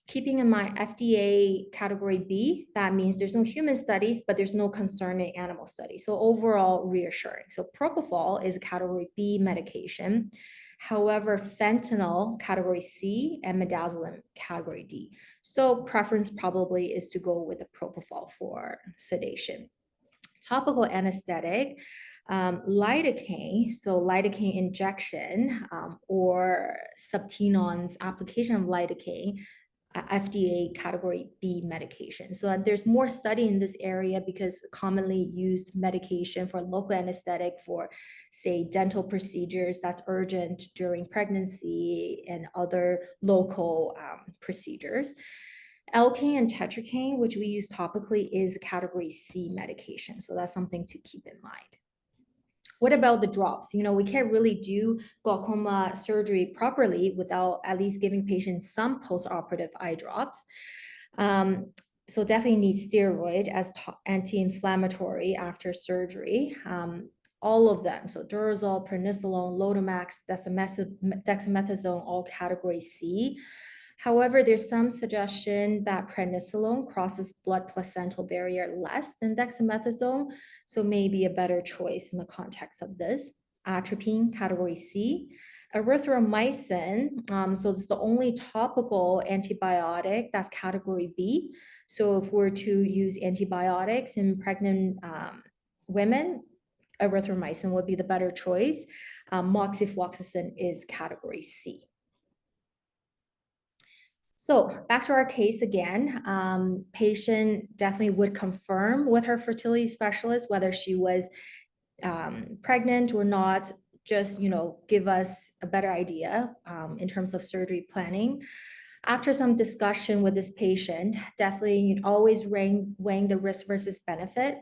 keeping in mind FDA category B, that means there's no human studies, but there's no concerning animal studies. So overall reassuring. So propofol is a category B medication. However, fentanyl category C and midazolam category D. So preference probably is to go with the propofol for sedation. Topical anesthetic, lidocaine, so lidocaine injection or subtenon's application of lidocaine, FDA category B medication. So there's more study in this area because commonly used medication for local anesthetic for, say, dental procedures that's urgent during pregnancy and other local procedures. Alkane and tetracaine, which we use topically, is category C medication. So that's something to keep in mind. What about the drops? We can't really do glaucoma surgery properly without at least giving patients some postoperative eye drops. So definitely need steroid as anti-inflammatory after surgery. All of them, so Durezol, Prednisolone, Lotemax, dexamethasone, all category C. However, there's some suggestion that prednisolone crosses blood-placental barrier less than dexamethasone, so maybe a better choice in the context of this. Atropine, category C. Erythromycin, so it's the only topical antibiotic that's category B. So if we're to use antibiotics in pregnant women, erythromycin would be the better choice. Moxifloxacin is category C. So back to our case again, patient definitely would confirm with her fertility specialist whether she was pregnant or not, just, give us a better idea in terms of surgery planning. After some discussion with this patient, definitely always weighing the risk versus benefit.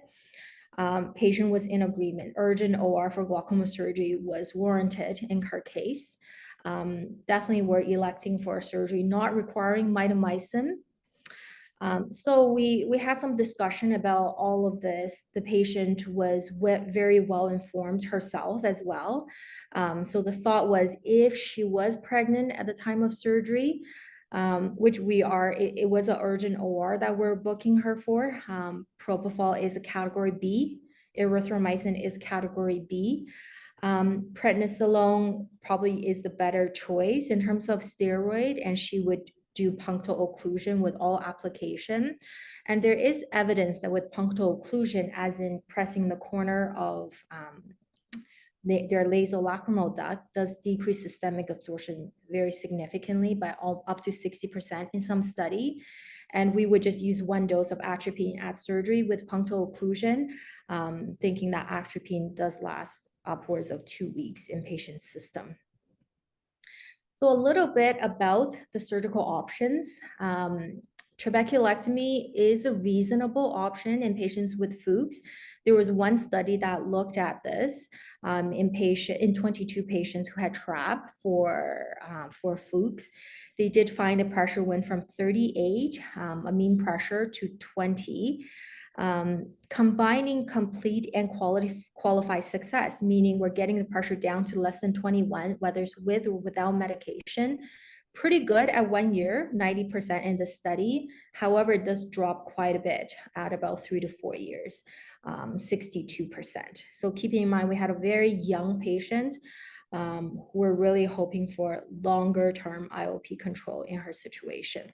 Patient was in agreement. Urgent OR for glaucoma surgery was warranted in her case. Definitely we're electing for a surgery not requiring mitomycin. So we had some discussion about all of this. The patient was very well informed herself as well. So the thought was if she was pregnant at the time of surgery, which we are, it was an urgent OR that we're booking her for. Propofol is a category B. Erythromycin is category B. Prednisolone probably is the better choice in terms of steroid, and she would do punctal occlusion with all application. And there is evidence that with punctal occlusion, as in pressing the corner of their nasolacrimal duct, does decrease systemic absorption very significantly by up to 60% in some study. And we would just use one dose of atropine at surgery with punctal occlusion, thinking that atropine does last upwards of 2 weeks in patient's system. So a little bit about the surgical options. Trabeculectomy is a reasonable option in patients with Fuchs. There was one study that looked at this in 22 patients who had TRAB for Fuchs. They did find the pressure went from 38, a mean pressure, to 20. Combining complete and qualified success, meaning we're getting the pressure down to less than 21, whether it's with or without medication. Pretty good at 1 year, 90% in the study. However, it does drop quite a bit at about 3 to 4 years, 62%. So keeping in mind, we had a very young patient who we're really hoping for longer term IOP control in her situation.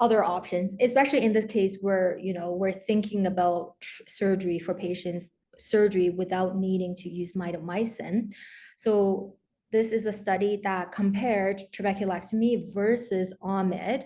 Other options, especially in this case where, we're thinking about surgery for patients, surgery without needing to use mitomycin. So this is a study that compared trabeculectomy versus OMID,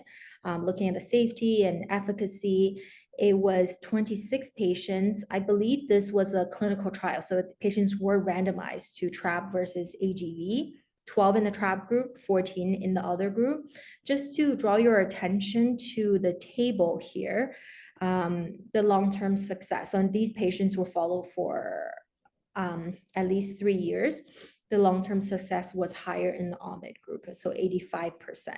looking at the safety and efficacy. It was 26 patients. I believe this was a clinical trial. So patients were randomized to TRAB versus AGV. 12 in the TRAB group, 14 in the other group. Just to draw your attention to the table here, the long-term success. And these patients were followed for at least 3 years. The long-term success was higher in the OMID group, so 85%.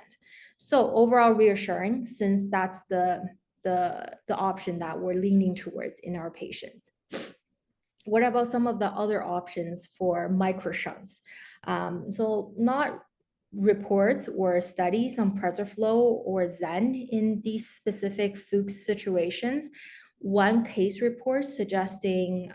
So overall reassuring, since that's the the option that we're leaning towards in our patients. What about some of the other options for microshunts? So not reports or studies on PreserFlow or Zen in these specific Fuchs situations. One case report suggesting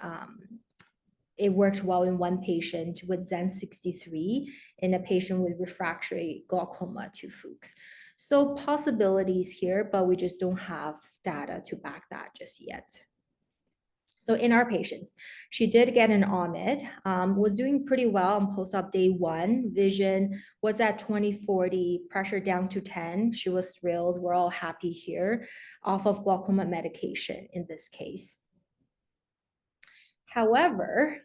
it worked well in one patient with Zen 63 in a patient with refractory glaucoma to Fuchs. So possibilities here, but we just don't have data to back that just yet. So in our patients, she did get an OMID, was doing pretty well on post-op day 1. Vision was at 20/40, pressure down to 10. She was thrilled. We're all happy here, off of glaucoma medication in this case. However,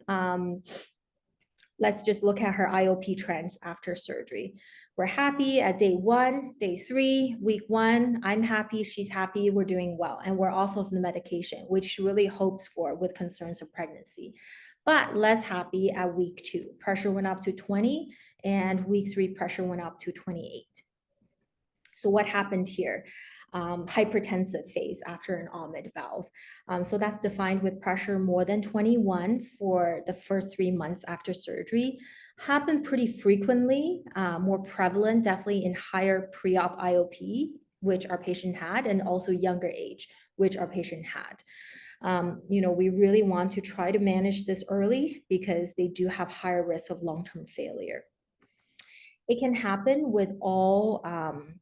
let's just look at her IOP trends after surgery. We're happy at day 1, day 3, week 1. I'm happy, she's happy, we're doing well, and we're off of the medication, which she really hopes for with concerns of pregnancy. But less happy at week 2. Pressure went up to 20, and week 3 pressure went up to 28. So what happened here? Hypertensive phase after an OMID valve. So that's defined with pressure more than 21 for the first 3 months after surgery. Happened pretty frequently, more prevalent, definitely in higher pre-op IOP, which our patient had, and also younger age, which our patient had. We really want to try to manage this early because they do have higher risk of long-term failure. It can happen with all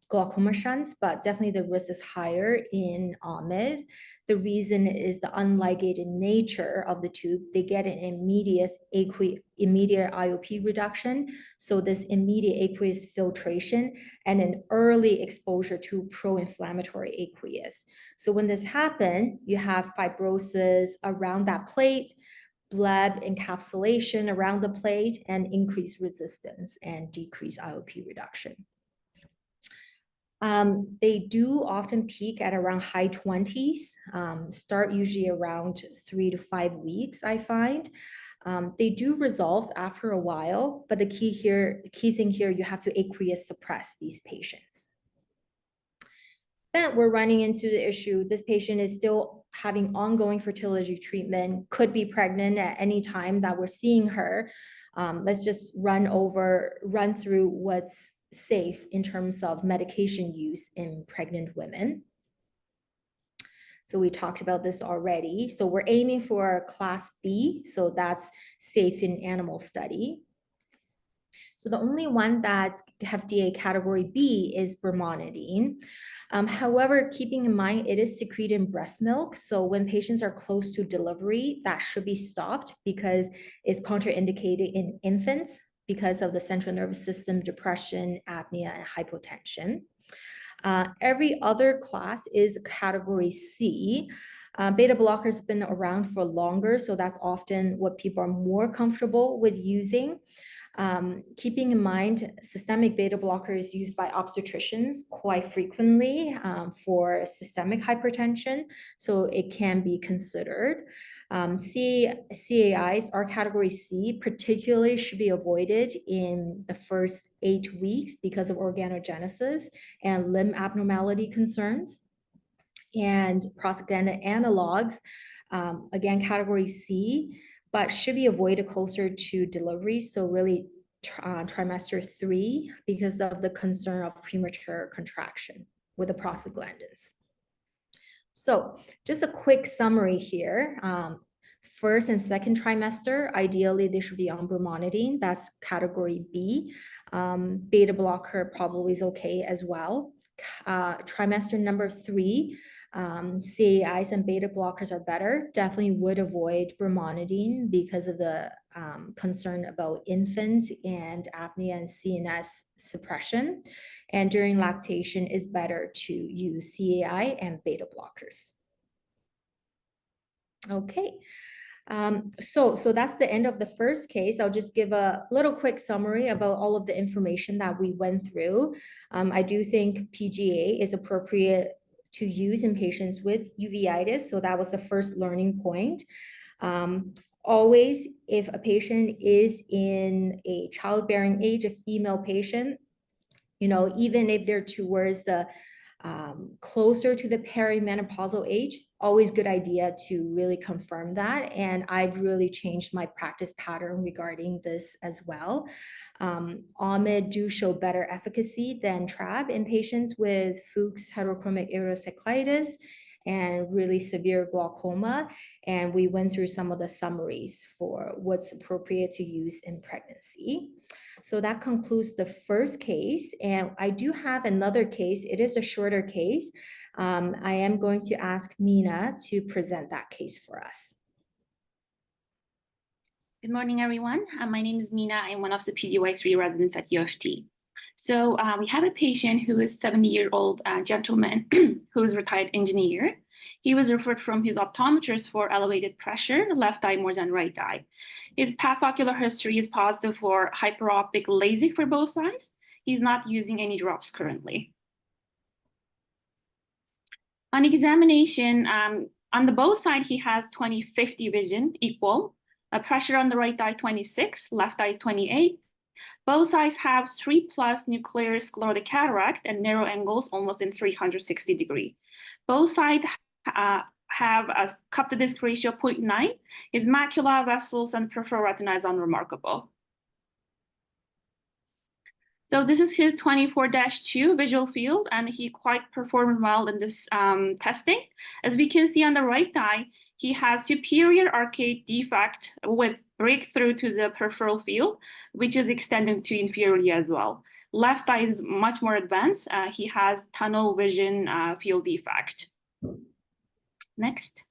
glaucoma shunts, but definitely the risk is higher in OMID. The reason is the unligated nature of the tube. They get an immediate IOP reduction. So this immediate aqueous filtration and an early exposure to pro-inflammatory aqueous. So when this happens, you have fibrosis around that plate, bleb encapsulation around the plate, and increased resistance and decreased IOP reduction. They do often peak at around high 20s, start usually around 3 to 5 weeks, I find. They do resolve after a while, but the key thing here, you have to aqueous suppress these patients. Then we're running into the issue, this patient is still having ongoing fertility treatment, could be pregnant at any time that we're seeing her. Let's just run through what's safe in terms of medication use in pregnant women. So we talked about this already. So we're aiming for class B, so that's safe in animal study. So the only one that's FDA category B is brimonidine. However, keeping in mind, it is secreted in breast milk. So when patients are close to delivery, that should be stopped because it's contraindicated in infants because of the central nervous system, depression, apnea, and hypotension. Every other class is category C. Beta blockers have been around for longer, so that's often what people are more comfortable with using. Keeping in mind, systemic beta blocker is used by obstetricians quite frequently for systemic hypertension, so it can be considered. CAIs are category C, particularly should be avoided in the first 8 weeks because of organogenesis and limb abnormality concerns. And prostaglandin analogs, again, category C, but should be avoided closer to delivery. So really trimester 3 because of the concern of premature contraction with the prostaglandins. So just a quick summary here. First and second trimester, ideally they should be on brimonidine. That's category B. Beta blocker probably is okay as well. Trimester number 3, CAIs and beta blockers are better. Definitely would avoid brimonidine because of the concern about infants and apnea and CNS suppression. And during lactation is better to use CAI and beta blockers. Okay. So that's the end of the first case. I'll just give a little quick summary about all of the information that we went through. I do think PGA is appropriate to use in patients with uveitis. So that was the first learning point. Always, if a patient is in a childbearing age, a female patient, even if they're towards the closer to the perimenopausal age, always good idea to really confirm that. And I've really changed my practice pattern regarding this as well. OMID do show better efficacy than TRAB in patients with Fuchs heterochromic iridocyclitis and really severe glaucoma. And we went through some of the summaries for what's appropriate to use in pregnancy. So that concludes the first case. And I do have another case. It is a shorter case. I am going to ask Mina to present that case for us. Good morning, everyone. My name is Mina. I'm one of the PGY3 residents at UofT. So we have a patient who is a 70-year-old gentleman who is a retired engineer. He was referred from his optometrist for elevated pressure, left eye more than right eye. His past ocular history is positive for hyperopic LASIK for both eyes. He's not using any drops currently. On examination, on the both side, he has 20/50 vision equal. Pressure on the right eye 26, left eye is 28. Both eyes have 3+ nuclear sclerotic cataract and narrow angles almost in 360 degree. Both sides have a cup to disc ratio 0.9. His macula, vessels, and peripheral retina is unremarkable. So this is his 24-2 visual field, and he quite performed well in this testing. As we can see on the right eye, he has superior arcade defect with breakthrough to the peripheral field, which is extended to inferiorly as well. Left eye is much more advanced. He has tunnel vision field defect. Next.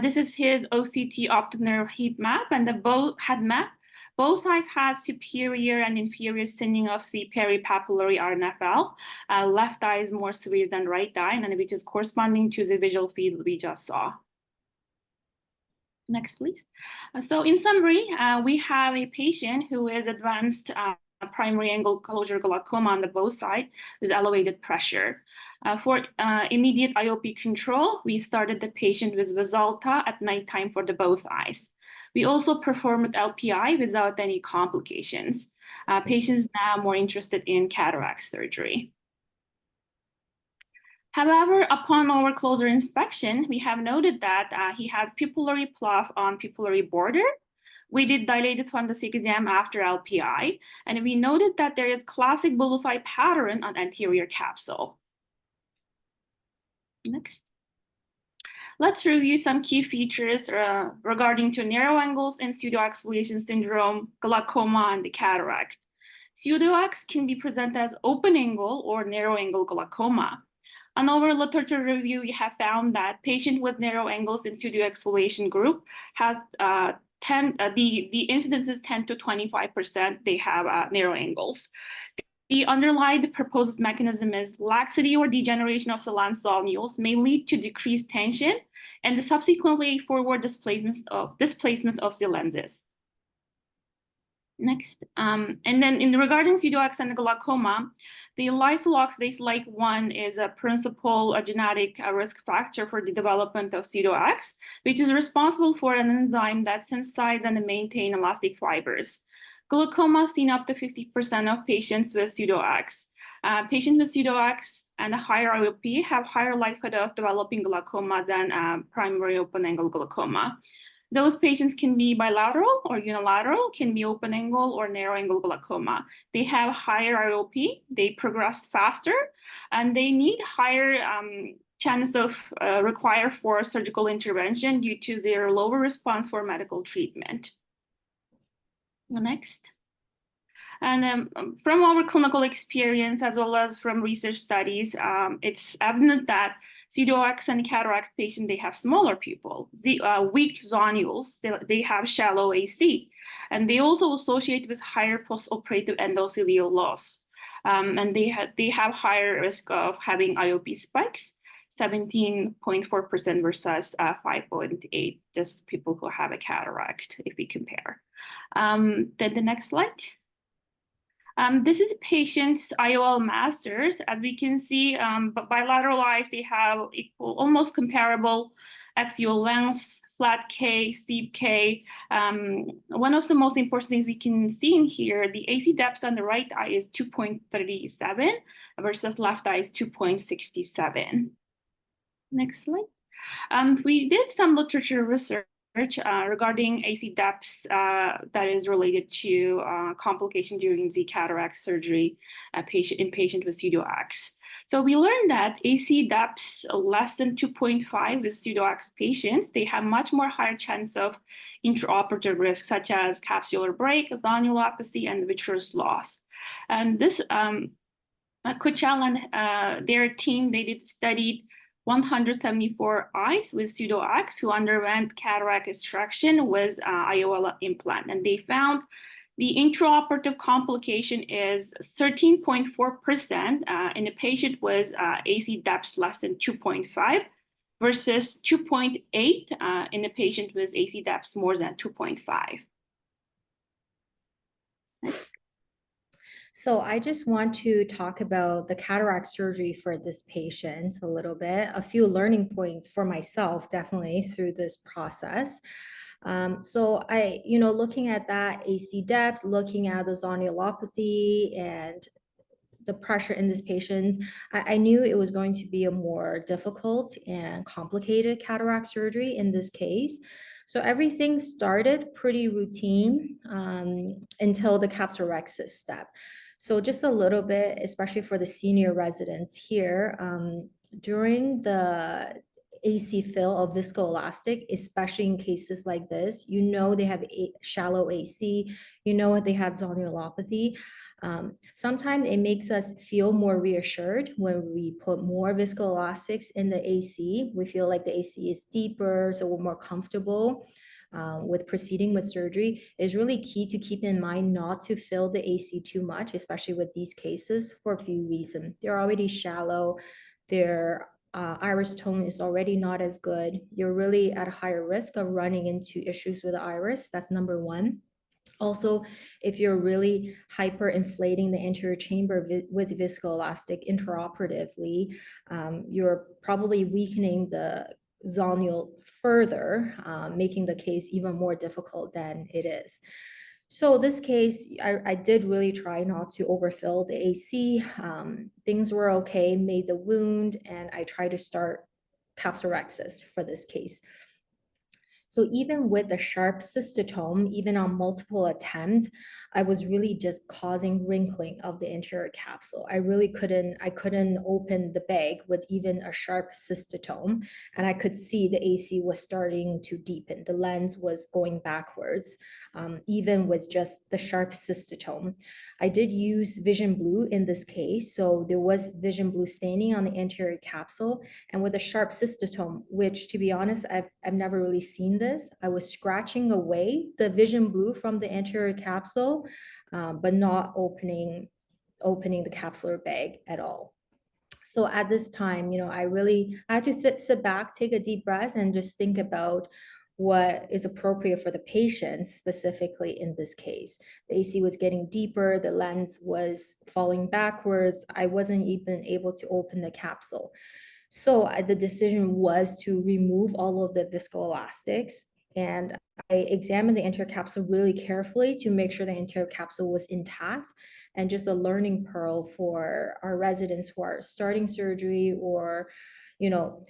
This is his OCT optic nerve heat map and the head map. Both sides has superior and inferior thinning of the peripapillary RNFL. Left eye is more severe than right eye, and which is corresponding to the visual field we just saw. Next, please. So in summary, we have a patient who is advanced primary angle closure glaucoma on the both sides with elevated pressure. For immediate IOP control, we started the patient with Vesalta at nighttime for the both eyes. We also performed LPI without any complications. Patients now more interested in cataract surgery. However, upon our closer inspection, we have noted that he has pupillary plough on pupillary border. We did dilated fundus exam after LPI, and we noted that there is classic bullseye pattern on anterior capsule. Next. Let's review some key features regarding to narrow angles in pseudoexfoliation syndrome, glaucoma, and the cataract. Pseudoex can be presented as open angle or narrow angle glaucoma. On our literature review, we have found that patients with narrow angles in pseudoexfoliation group has the incidence is 10 to 25%. They have narrow angles. The underlying proposed mechanism is laxity or degeneration of the lens zonules may lead to decreased tension and subsequently forward displacement of the lenses. Next, and then in regarding pseudoex and glaucoma, the lysyl oxidase like 1 is a principal genetic risk factor for the development of pseudoex, which is responsible for an enzyme that synthesizes and maintains elastic fibers. Glaucoma seen up to 50% of patients with pseudoex. Patients with pseudoex and a higher IOP have higher likelihood of developing glaucoma than primary open-angle glaucoma. Those patients can be bilateral or unilateral, can be open angle or narrow angle glaucoma. They have higher IOP, they progress faster, and they need higher chance of require for surgical intervention due to their lower response for medical treatment. Next. And from our clinical experience, as well as from research studies, it's evident that pseudoex and cataract patients, they have smaller pupil, weak zonules, they have shallow AC, and they also associate with higher postoperative endothelial loss. And they have higher risk of having IOP spikes, 17.4% versus 5.8, just people who have a cataract, if we compare. Then the next slide. This is patient's IOL masters. As we can see, bilateral eyes, they have equal, almost comparable axial length, flat K, steep K. One of the most important things we can see in here, the AC depth on the right eye is 2.37 versus left eye is 2.67. Next slide. We did some literature research regarding AC depths that is related to complication during the cataract surgery in patient with pseudo-X. So we learned that AC depths less than 2.5 with pseudo-X patients, they have much more higher chance of intraoperative risk, such as capsular break, zonulopathy, and vitreous loss. And this Kuchel and their team, they did studied 174 eyes with pseudo-X who underwent cataract extraction with IOL implant, and they found the intraoperative complication is 13.4% in a patient with AC depths less than 2.5 versus 2.8 in a patient with AC depths more than 2.5. So I just want to talk about the cataract surgery for this patient a little bit, a few learning points for myself, definitely through this process. So looking at that AC depth, looking at the zonulopathy and the pressure in this patient, I knew it was going to be a more difficult and complicated cataract surgery in this case. So everything started pretty routine until the capsulorhexis step. So just a little bit, especially for the senior residents here, during the AC fill of viscoelastic, especially in cases like this, they have a shallow AC, they have zonulopathy. Sometimes it makes us feel more reassured when we put more viscoelastics in the AC. We feel like the AC is deeper, so we're more comfortable with proceeding with surgery. It's really key to keep in mind not to fill the AC too much, especially with these cases for a few reasons. They're already shallow. Their iris tone is already not as good. You're really at a higher risk of running into issues with the iris. That's number one. Also, if you're really hyperinflating the anterior chamber with viscoelastic intraoperatively, you're probably weakening the zonule further, making the case even more difficult than it is. So this case, I did really try not to overfill the AC. Things were okay, made the wound, and I tried to start capsulorhexis for this case. So even with the sharp cystotome, even on multiple attempts, I was really just causing wrinkling of the anterior capsule. I couldn't open the bag with even a sharp cystotome, and I could see the AC was starting to deepen. The lens was going backwards, even with just the sharp cystotome. I did use vision blue in this case, so there was vision blue staining on the anterior capsule, and with a sharp cystotome, which to be honest, I've never really seen this. I was scratching away the vision blue from the anterior capsule, but not opening the capsular bag at all. So at this time, I had to sit back, take a deep breath, and just think about what is appropriate for the patient, specifically in this case. The AC was getting deeper, the lens was falling backwards. I wasn't even able to open the capsule. So the decision was to remove all of the viscoelastics, and I examined the anterior capsule really carefully to make sure the anterior capsule was intact. And just a learning pearl for our residents who are starting surgery, or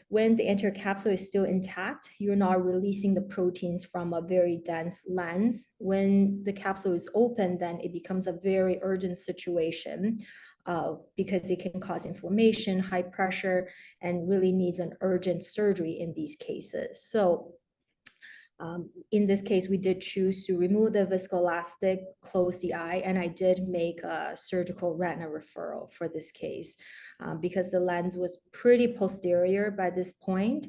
when the anterior capsule is still intact, you're not releasing the proteins from a very dense lens. When the capsule is open, then it becomes a very urgent situation. Because it can cause inflammation, high pressure, and really needs an urgent surgery in these cases. So in this case, we did choose to remove the viscoelastic, close the eye, and I did make a surgical retina referral for this case because the lens was pretty posterior by this point.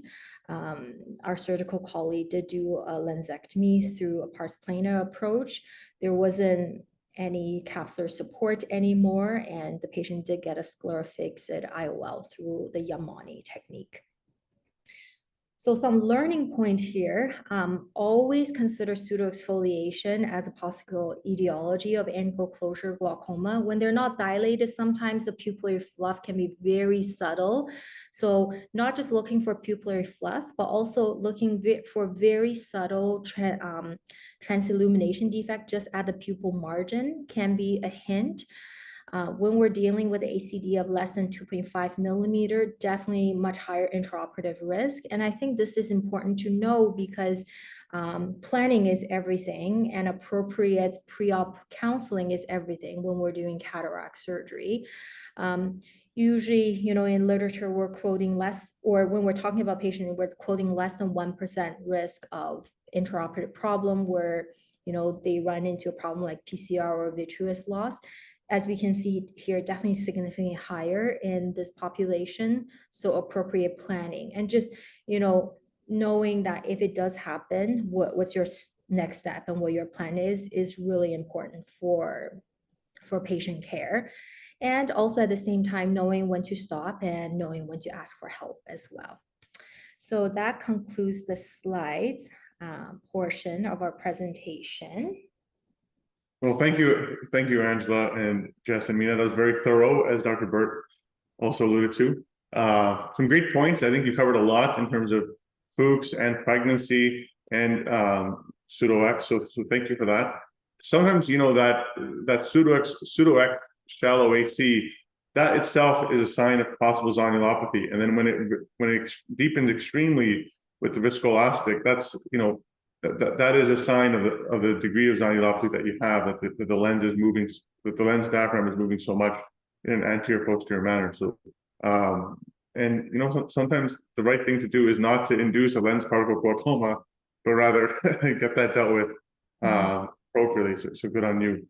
Our surgical colleague did do a lensectomy through a pars plana approach. There wasn't any capsular support anymore, and the patient did get a sclerofixed IOL through the Yamani technique. So some learning point here, always consider pseudoexfoliation as a possible etiology of ankle-closure glaucoma. When they're not dilated, sometimes the pupillary fluff can be very subtle. So not just looking for pupillary fluff, but also looking for very subtle transillumination defect just at the pupil margin can be a hint. When we're dealing with ACD of less than 2.5 millimeter, definitely much higher intraoperative risk. And I think this is important to know because planning is everything and appropriate pre-op counseling is everything when we're doing cataract surgery. Usually, in literature, we're quoting less, or when we're talking about patients, we're quoting less than 1% risk of intraoperative problem where, they run into a problem like PCR or vitreous loss. As we can see here, definitely significantly higher in this population. So appropriate planning and just, knowing that if it does happen, what's your next step and what your plan is really important for patient care. And also at the same time, knowing when to stop and knowing when to ask for help as well. So that concludes the slides portion of our presentation. Well, thank you, Angela and Jess and Mina. That was very thorough, as Dr. Burt also alluded to. Some great points. I think you covered a lot in terms of Fuchs and pregnancy and pseudo-X. So thank you for that. Sometimes that pseudo-X shallow AC, that itself is a sign of possible zonulopathy. And then when it deepens extremely with the viscoelastic, that's that is a sign of the degree of zonulopathy that you have, that the lens is moving, that the lens diaphragm is moving so much in an anterior posterior manner. So and sometimes the right thing to do is not to induce a lens particle glaucoma, but rather get that dealt with appropriately. So good on you,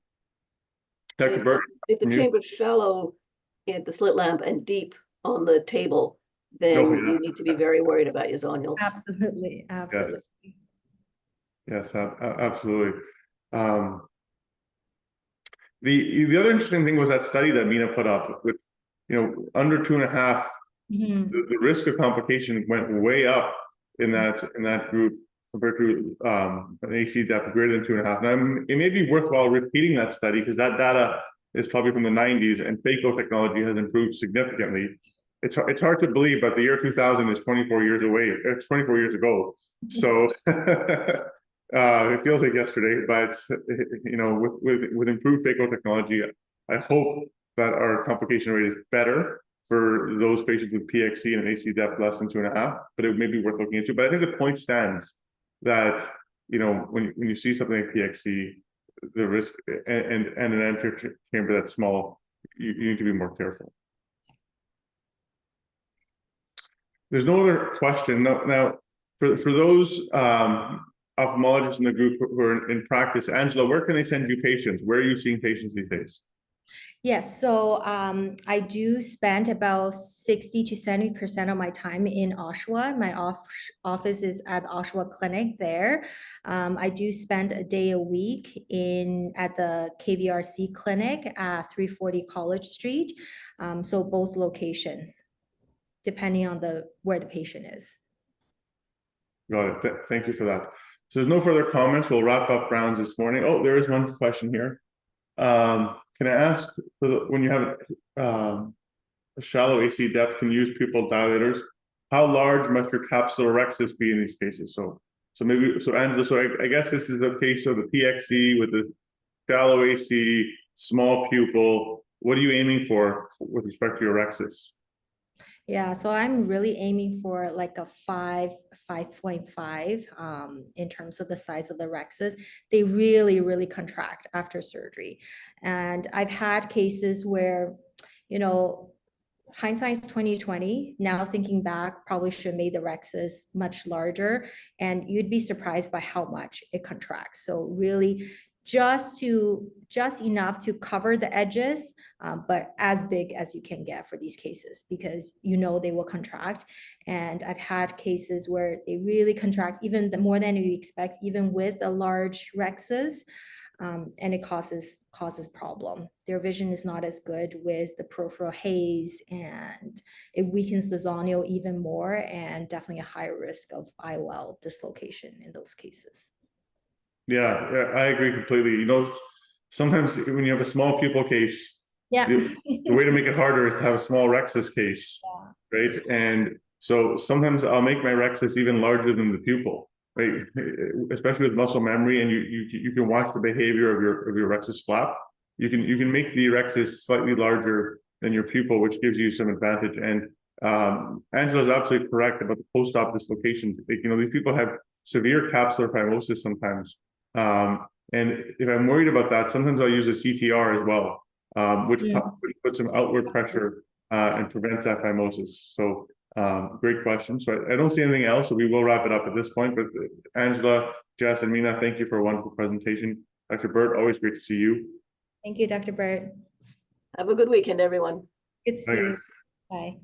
Dr. Burt. If the chamber's shallow at the slit lamp and deep on the table, then you need to be very worried about your zonules. Absolutely. Yes, absolutely. The other interesting thing was that study that Mina put up with, under 2.5, the risk of complication went way up in that group compared to an AC depth greater than 2.5. Now, it may be worthwhile repeating that study because that data is probably from the 90s and phaco technology has improved significantly. It's hard to believe, but the year 2000 is 24 years away. 24 years ago. So it feels like yesterday, but with improved phaco technology, I hope that our complication rate is better for those patients with PXE and an AC depth less than 2.5. But it may be worth looking into. But I think the point stands that when you see something like PXE, the risk and an anterior chamber that's small, you need to be more careful. There's no other question. Now, for those ophthalmologists in the group who are in practice, Angela, where can they send you patients? Where are you seeing patients these days? Yes, so I do spend about 60 to 70% of my time in Oshawa. My office is at Oshawa Clinic there. I do spend a day a week at the KVRC clinic at 340 College Street. So both locations, depending on where the patient is. Got it. Thank you for that. So there's no further comments. We'll wrap up rounds this morning. Oh, there is one question here. Can I ask, when you have a shallow AC depth, can you use pupil dilators? How large must your capsulorhexis be in these cases? So Angela, I guess this is the case of the PXE with the shallow AC, small pupil. What are you aiming for with respect to your rhexis? Yeah, so I'm really aiming for like a 5.5 in terms of the size of the rhexis. They really, really contract after surgery. And I've had cases where, hindsight's 2020. Now thinking back, probably should have made the rhexis much larger, and you'd be surprised by how much it contracts. So really just enough to cover the edges, but as big as you can get for these cases, because they will contract. And I've had cases where they really contract even more than you expect, even with a large rhexis. and it causes problem. Their vision is not as good with the peripheral haze, and it weakens the zonule even more, and definitely a higher risk of IOL dislocation in those cases. Yeah, I agree completely. You know, sometimes when you have a small pupil case, Yeah. the way to make it harder is to have a small rexus case, right? And so sometimes I'll make my rexus even larger than the pupil, right? Especially with muscle memory, and you can watch the behavior of your rexus flap. You can make the rexus slightly larger than your pupil, which gives you some advantage. And Angela's absolutely correct about the post-op dislocation. Like, you know, these people have severe capsular phimosis sometimes. And if I'm worried about that, sometimes I'll use a CTR as well, which puts some outward pressure and prevents that phimosis. So great question. So I don't see anything else, so we will wrap it up at this point. But Angela, Jess, and Mina, thank you for a wonderful presentation. Dr. Burt, always great to see you. Thank you, Dr. Burt. Have a good weekend, everyone. Good to see you. Bye.